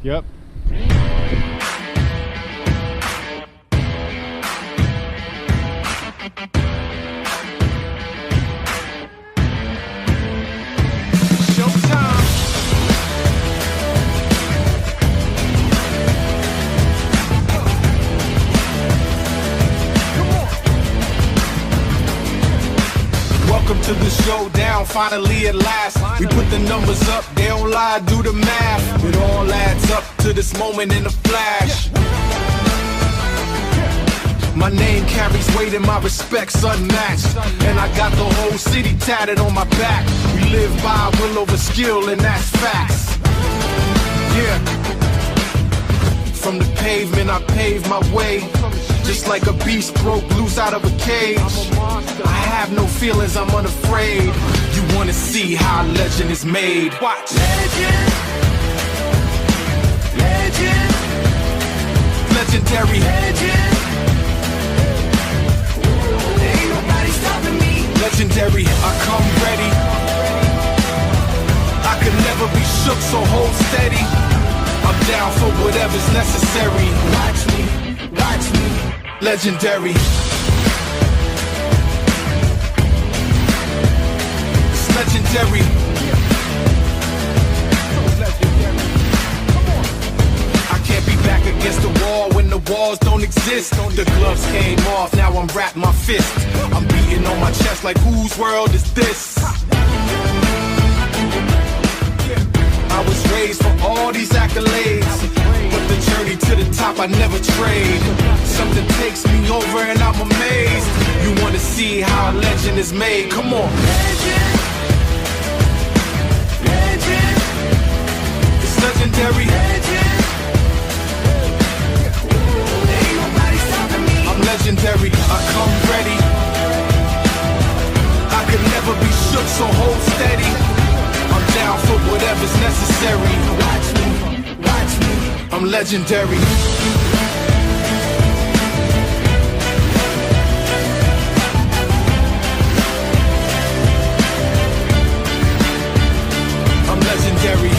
Yep. Welcome to the showdown, finally at last. We put the numbers up, they don't lie, do the math. It all adds up to this moment in a flash. My name carries weight and my respect's unmatched. And I got the whole city tatted on my back. We live by will over skill, and that's facts. Yeah. From the pavement I paved my way, just like a beast broke loose out of a cage. I have no feelings, I'm unafraid. You wanna see how a legend is made? Watch. Legend. Legend. Legendary. Legend. Ain't nobody stopping me. Legendary, I come ready. I could never be shook, so hold steady. I'm down for whatever's necessary. Watch me, watch me. Legendary. It's legendary. I can't be back against the wall when the walls don't exist. The gloves came off, now I'm wrapping my fist. I'm beating on my chest like whose world is this? I was raised for all these accolades, but the journey to the top I never trade. Something takes me over and I'm amazed. You wanna see how a legend is made? Come on. Legend. Legend. It's legendary. Legend. Ain't nobody stopping me. I'm legendary, I come ready. I could never be shook, so hold steady. I'm down for whatever's necessary. Watch me, watch me. I'm legendary. I'm legendary.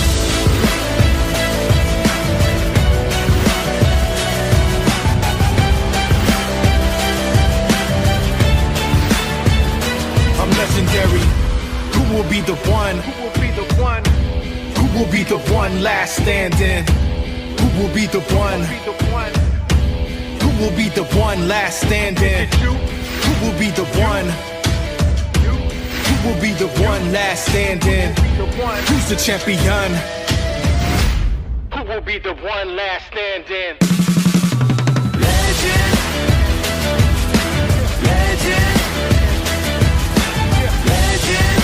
I'm legendary. Who will be the one? Who will be the one? Who will be the one last standing? Who will be the one? Who will be the one last standing? Who will be the one? Who will be the one last standing? Who's the champion? Who will be the one last standing? Legend. Legend. Legend.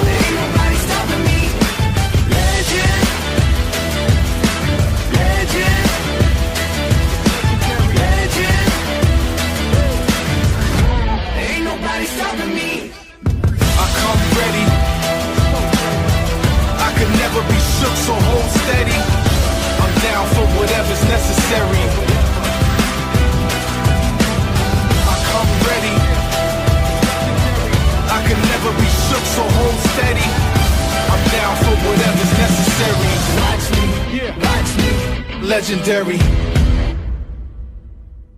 Ain't nobody stopping me. Legend. Legend. Legend. Ain't nobody stopping me. I come ready. I could never be shook, so hold steady. I'm down for whatever's necessary. I come ready. I could never be shook, so hold steady. I'm down for whatever's necessary. Watch me, watch me. Legendary.